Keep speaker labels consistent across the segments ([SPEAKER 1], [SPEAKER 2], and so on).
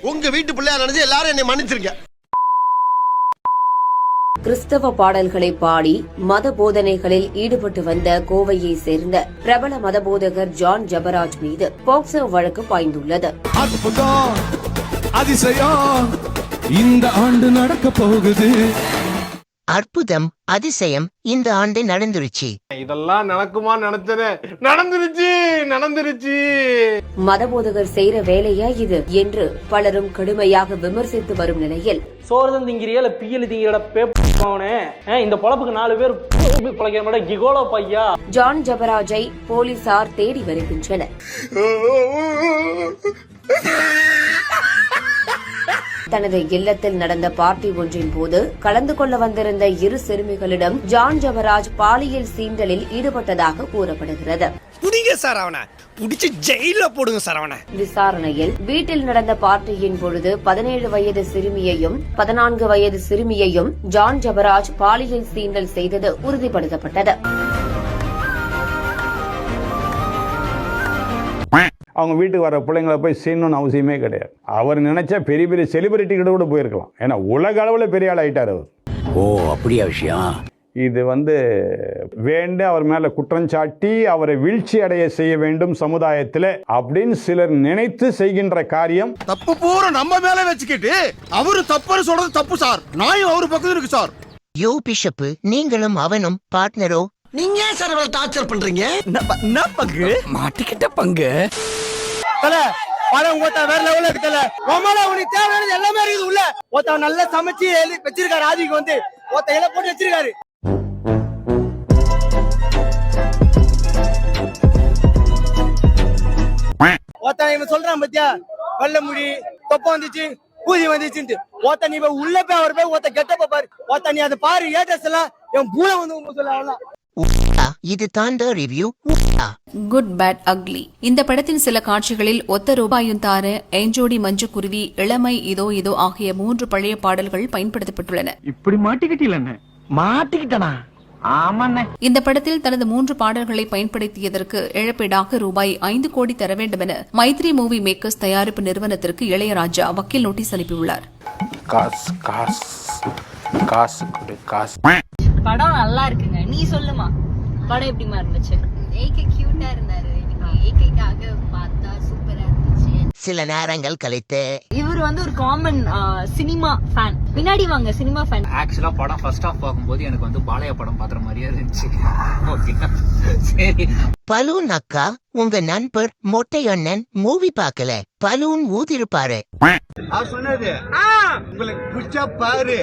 [SPEAKER 1] உங்க வீட்டு பிள்ளையா நினைச்சு எல்லாரும் என்னை மன்னிச்சிருங்க.
[SPEAKER 2] கிறிஸ்தவ பாடல்களை பாடி மத போதனைகளில் ஈடுபட்டு வந்த கோவையை சேர்ந்த பிரபல மதபோதகர் ஜான் ஜபராஜ் மீது போக்சோ வழக்கு பாய்ந்துள்ளது.
[SPEAKER 3] அதிசயம் இந்த ஆண்டு நடக்க போகுது.
[SPEAKER 4] அற்புதம் அதிசயம் இந்த ஆண்டு நடந்துருச்சு.
[SPEAKER 5] இதெல்லாம் நடக்குமா நினைச்சேன், நடந்துருச்சு.
[SPEAKER 2] மதபோதகர் செய்யற வேலையா இது என்று பலரும் கடுமையாக விமர்சித்து வரும் நிலையில்
[SPEAKER 6] சோறுதான் திங்கிறியா இல்ல பியல் திங்கிற பேப்பனே இந்த பொழப்புக்கு 4 பேர் பிழைக்கிற மாட்டா கிகோலோ பையா.
[SPEAKER 2] ஜான் ஜபராஜை போலீசார் தேடி வருகின்றனர். தனது இல்லத்தில் நடந்த பார்ட்டி ஒன்றின் போது கலந்து கொள்ள வந்திருந்த 2 சிறுமிகளிடம் ஜான் ஜபராஜ் பாலியல் சீண்டலில் ஈடுபட்டதாக கூறப்படுகிறது. விசாரணையில் வீட்டில் நடந்த பார்ட்டியின் பொழுது 17 வயது சிறுமியையும் 14 வயது சிறுமியையும் ஜான் ஜபராஜ் பாலியல் சீண்டல் செய்தது உறுதிப்படுத்தப்பட்டது.
[SPEAKER 7] அவங்க வீட்டுக்கு வர பிள்ளைங்களை போய் செய்யணும்னு அவசியமே கிடையாது. அவர் நினைச்சா பெரிய பெரிய செலிபிரிட்டி கிட்ட கூட போயிருக்கலாம். ஏன்னா உலக அளவில் பெரிய ஆள் ஆயிட்டார் அவர்.
[SPEAKER 8] ஓ அப்படியா விஷயம்.
[SPEAKER 7] இது வேண்டு அவர் மேல குற்றம் சாட்டி அவரை வீழ்ச்சி அடைய செய்ய வேண்டும் சமுதாயத்தில் அப்படின்னு சிலர் நினைத்து செய்கின்ற காரியம்.
[SPEAKER 1] தப்பு பூரா நம்ம மேல வச்சுக்கிட்டு அவரு தப்புன்னு சொல்றது தப்பு சார். நாயும் அவரு பக்கத்துல இருக்கு சார்.
[SPEAKER 4] யோ பிஷப்பு, நீங்களும் அவனும் பார்ட்னரோ?
[SPEAKER 1] நீங்க ஏன் சார் அவளை டார்ச்சர் பண்றீங்க?
[SPEAKER 8] பங்கு மாட்டிக்கிட்ட பங்கு
[SPEAKER 6] படம் ஓட்ட வேற லெவல்ல இருக்குல்ல. ரொம்பல உனக்கு தேவையானது எல்லாமே இருக்குது உள்ள. ஓத்த நல்லா சமைச்சு வச்சிருக்காரு. ஆதிக்கு ஓத்த இலை போட்டு வச்சிருக்காரு. ஓத்த இவன் சொல்றான் பத்தியா, வெள்ள முடி தொப்ப வந்துச்சு பூதி வந்துச்சு. ஓத்த நீ உள்ள போய் அவர் போய் ஓத்த கெட்டப்ப பாரு. ஓத்த நீ அதை பாரு. ஏட்டஸ் எல்லாம் என் பூல வந்து சொல்ல அவ்வளவு.
[SPEAKER 4] இது தான் ரிவ்யூ.
[SPEAKER 9] Good bad ugly. இந்த படத்தின் சில காட்சிகளில் ஒத்த ரூபாயும் தார, எஞ்சோடி மஞ்சு குருவி, இளமை இதோ இதோ ஆகிய 3 பழைய பாடல்கள் பயன்படுத்தப்பட்டுள்ளன.
[SPEAKER 6] இப்படி மாட்டிக்கிட்டனா? ஆமாண்ணே.
[SPEAKER 9] இந்த படத்தில் தனது 3 பாடல்களை பயன்படுத்தியதற்கு இழப்பீடாக ரூபாய் 5 கோடி தர வேண்டும் என மைத்ரி மூவி மேக்கர்ஸ் தயாரிப்பு நிறுவனத்திற்கு இளையராஜா வக்கீல் நோட்டீஸ் அனுப்பியுள்ளார்.
[SPEAKER 10] படம் நல்லா இருக்குங்க. நீ சொல்லுமா, படம் எப்படிமா இருந்துச்சு? ஏகே கியூட்டா இருந்தாரு. ஏகேக்காக பார்த்தா சூப்பரா இருந்துச்சு.
[SPEAKER 4] சில நேரங்கள் கழித்து
[SPEAKER 10] இவர் ஒரு காமன் சினிமா ஃபேன். பின்னாடி வாங்க, சினிமா ஃபேன்.
[SPEAKER 11] ஆக்சுவலா படம் ஃபர்ஸ்ட் ஹாஃப் பார்க்கும்போது எனக்கு பாலையா படம் பாக்குற மாதிரியே இருந்துச்சு. ஓகே சரி.
[SPEAKER 4] பலூன் அக்கா, உங்க நண்பர் மொட்டை அண்ணன் மூவி பார்க்கல, பலூன் ஊதிருப்பாரு.
[SPEAKER 1] சொன்னது உங்களுக்கு பிடிச்சா பாரு,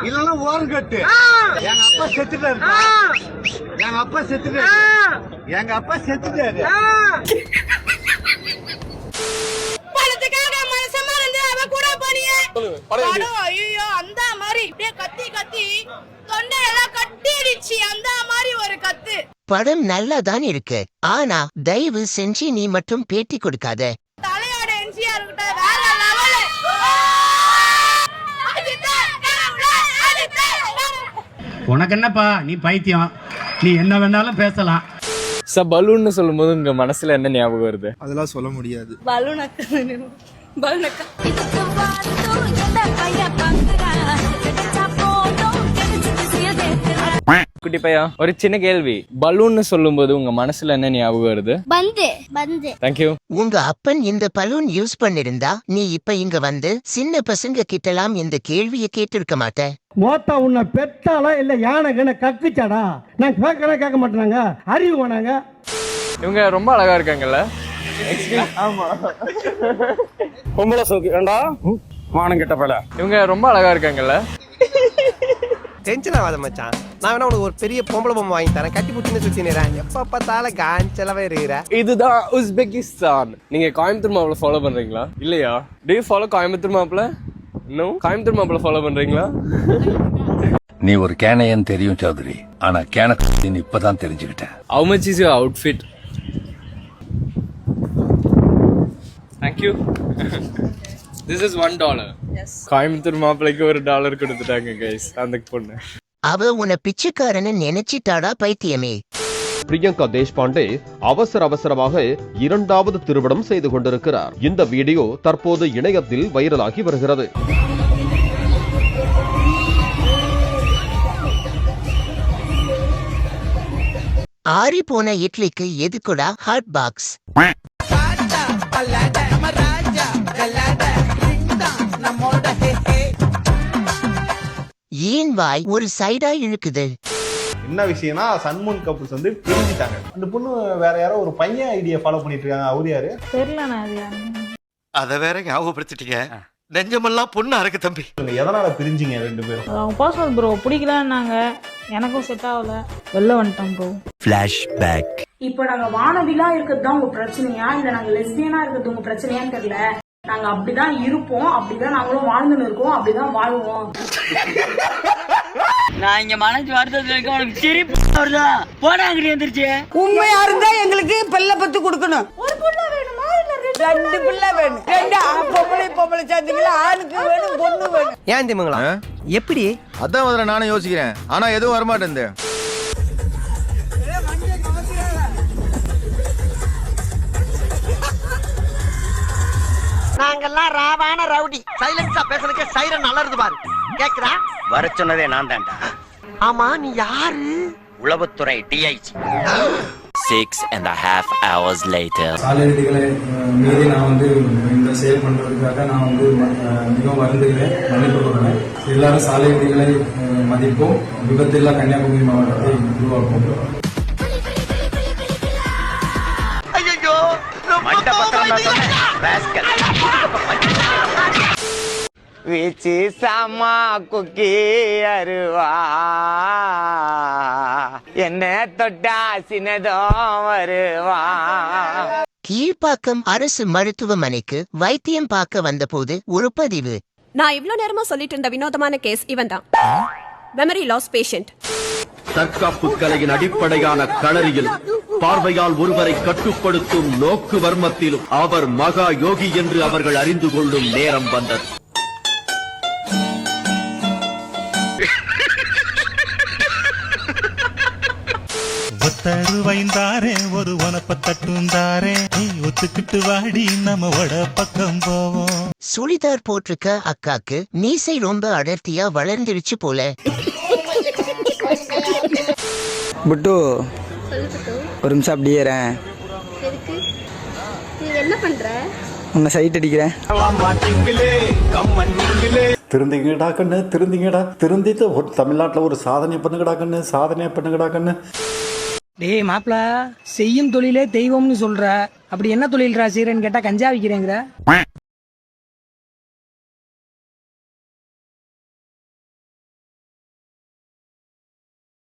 [SPEAKER 1] இல்லன்னா ஓரம் கட்டு. எங்க அப்பா செத்துட்டாரு. எங்க அப்பா செத்துட்டாரு.
[SPEAKER 10] படத்துக்காக மனசமா இருந்து அவ கூட போனியே. படம் ஐயோ அந்த மாதிரி அப்படியே கத்தி கத்தி தொண்டை எல்லாம் கட்டிடுச்சு. அந்த மாதிரி ஒரு கத்து.
[SPEAKER 4] படம் நல்லா தான் இருக்கு. ஆனா தயவு செஞ்சு நீ மட்டும் பேட்டி கொடுக்காத.
[SPEAKER 10] தலையோட என்ஜிஆர் கிட்ட வேற லெவல்.
[SPEAKER 8] உனக்கு என்னப்பா, நீ பைத்தியம், நீ என்ன வேணாலும் பேசலாம்.
[SPEAKER 5] பலூன்னு சொல்லும் போது உங்க மனசுல என்ன ஞாபகம் வருது?
[SPEAKER 1] அதெல்லாம் சொல்ல முடியாது.
[SPEAKER 10] பலூன் அக்கா.
[SPEAKER 5] குட்டி பையா, ஒரு சின்ன கேள்வி. பலூன்னு சொல்லும் போது உங்க மனசுல என்ன ஞாபகம் வருது?
[SPEAKER 10] பந்து.
[SPEAKER 5] தேங்க்யூ.
[SPEAKER 4] உங்க அப்பன் இந்த பலூன் யூஸ் பண்ணிருந்தா நீ இப்ப இங்க வந்து சின்ன பசங்க கிட்டலாம் இந்த கேள்வியை கேட்டிருக்க மாட்டேன்.
[SPEAKER 6] மோத்தா உன்னை பெத்தாலா இல்ல யானை கக்குச்சாடா? நான் கேட்க மாட்டாங்க. அறிவு வேணாங்க.
[SPEAKER 5] இவங்க ரொம்ப அழகா இருக்காங்கல்ல. ஆமா.
[SPEAKER 6] பொம்பளை சோக்கு வேண்டா மானம் கெட்ட பல.
[SPEAKER 5] இவங்க ரொம்ப அழகா இருக்காங்கல்ல.
[SPEAKER 1] டென்ஷன் ஆகாத மச்சான். நான் வேணா உனக்கு ஒரு பெரிய பொம்பளை பொம்மை வாங்கி தரேன். கட்டி புட்டின்னு சுத்தி நேரேன். எப்ப பார்த்தாலும் காஞ்சலவே இருக்கிற.
[SPEAKER 5] இதுதான் உஸ்பெகிஸ்தான். நீங்க கோயம்புத்தூர் மாப்பிள ஃபாலோ பண்றீங்களா இல்லையா? டு யூ ஃபாலோ கோயம்புத்தூர் மாப்பிள? நோ. கோயம்புத்தூர் மாப்பிள ஃபாலோ பண்றீங்களா?
[SPEAKER 8] நீ ஒரு கேனையன் தெரியும் சௌத்ரி, ஆனா கேனக்கு இப்பதான் தெரிஞ்சுக்கிட்டேன்.
[SPEAKER 5] How much is your outfit? Thank you. This is $1. Yes. Coimbatore மாப்பிளைக்கு $1 கொடுத்துட்டாங்க கைஸ் அந்த பொண்ணு.
[SPEAKER 4] அவ உன்னை பிச்சைக்காரன்னு நினைச்சிட்டாடா பைத்தியமே.
[SPEAKER 12] பிரியங்கா தேஷ்பாண்டே அவசரமாக 2வது திருமணம் செய்து கொண்டிருக்கிறார். இந்த வீடியோ தற்போது இணையத்தில் வைரலாகி வருகிறது.
[SPEAKER 4] ஆறி போன இட்லிக்கு எதுக்குடா ஹாட் பாக்ஸ்? ஏன் வாய் ஒரு சைடா இழுக்குது?
[SPEAKER 13] என்ன விஷயம்னா சன்மூன் கப்புள்ஸ் வந்து பிரிஞ்சிட்டாங்க. அந்த பொண்ணு வேற யாரோ ஒரு பையன் ஐடியா ஃபாலோ பண்ணிட்டு இருக்காங்க. அவரு யாரு
[SPEAKER 10] தெரியல.
[SPEAKER 6] அத வேற ஞாபகப்படுத்திட்டீங்க. நெஞ்சமெல்லாம் பொண்ணா இருக்கு தம்பி.
[SPEAKER 13] எதனால பிரிஞ்சிங்க 2 பேரும்?
[SPEAKER 10] அவங்க பர்சனல் ப்ரோ பிடிக்கலன்னாங்க. எனக்கும் செட் ஆகல. வெளில வந்துட்டோம் ப்ரோ.
[SPEAKER 6] ஃபிளாஷ்பேக்.
[SPEAKER 10] இப்போ நாங்க வானவிலா இருக்கிறது தான் உங்க பிரச்சனையா இல்ல நாங்க லெஸ்பியனா இருக்கிறது உங்க பிரச்சனையான்னு தெரியல. நாங்க அப்படிதான் இருப்போம், அப்படிதான் நாங்களும் வாழ்ந்துன்னு இருக்கோம், அப்படிதான் வாழ்வோம்.
[SPEAKER 6] நான் இங்க மனசு வருத்தத்துல இருக்க உனக்கு சிரிப்பு வருதா? போடா அங்கடி வந்துருச்சு.
[SPEAKER 10] உண்மையா இருந்தா எங்களுக்கு பிள்ளை பத்து கொடுக்கணும். ஒரு புள்ள வேணுமா இல்ல 2 பிள்ளை வேணும். 2 பொம்பளை சேர்ந்தீங்களா? ஆணுக்கு வேணும், பொண்ணு வேணும்.
[SPEAKER 1] ஏன் தெரியுங்களா? எப்படி?
[SPEAKER 6] அதான் முதல்ல நானும் யோசிக்கிறேன். ஆனா எதுவும் வரமாட்டேன்.
[SPEAKER 4] நாங்கெல்லாம் ராவான ரவுடி. சைலன்ஸா பேசுறதுக்கு சைரன் அலறுது பாரு. கேக்குறா?
[SPEAKER 6] வர சொன்னதே நான் தான்டா.
[SPEAKER 4] ஆமா நீ யாரு?
[SPEAKER 6] உளவுத்துறை டிஐஜி.
[SPEAKER 14] 6.5 hours later.
[SPEAKER 3] சாலை விதிகளை மீறி நான் வந்து இந்த செயல் பண்றதுக்காக நான் வந்து மிகவும் வருந்துகிறேன், மன்னிப்பு கொடுக்கிறேன். எல்லாரும் சாலை விதிகளை மதிப்போம், விபத்தில்லா கன்னியாகுமரி மாவட்டத்தை உருவாக்கும்.
[SPEAKER 6] வீச்சு சாமா குக்கி அருவா என்ன தொட்டா சின்னதோ வருவா.
[SPEAKER 4] கீழ்ப்பாக்கம் அரசு மருத்துவமனைக்கு வைத்தியம் பார்க்க வந்தபோது ஒரு பதிவு.
[SPEAKER 10] நான் இவ்வளவு நேரமா சொல்லிட்டு இருந்த வினோதமான கேஸ் இவன் தான். Memory loss patient.
[SPEAKER 12] தற்காப்பு கலையின் அடிப்படையான களரியில் பார்வையால் ஒருவரை கட்டுப்படுத்தும் நோக்கு வர்மத்திலும் அவர் மகா யோகி என்று அவர்கள் அறிந்து கொள்ளும் நேரம் வந்தது.
[SPEAKER 3] ஒத்தருவைந்தாரே ஒரு உனப்ப தட்டுந்தாரே ஒத்துக்கிட்டு வாடி நம்ம வட பக்கம் போவோம்.
[SPEAKER 4] சுடிதார் போட்டிருக்க அக்காக்கு மீசை ரொம்ப அடர்த்தியா வளர்ந்துருச்சு போல.
[SPEAKER 6] புட்டு ஒரு நிமிஷம் அப்படியே
[SPEAKER 10] என்ன பண்ற?
[SPEAKER 6] உன்னை சைட் அடிக்கிறேன்.
[SPEAKER 13] திருந்திங்கடா கண்ணு, திருந்திங்கடா. திருந்திட்டு ஒரு தமிழ்நாட்டுல ஒரு சாதனை பண்ணுங்கடா கண்ணு, சாதனை பண்ணுங்கடா கண்ணு.
[SPEAKER 10] டேய் மாப்ள, செய்யும் தொழிலே தெய்வம்னு சொல்ற. அப்படி என்ன தொழில்ரா செய்யறேன்னு கேட்டா கஞ்சா விக்கிறேங்கிற.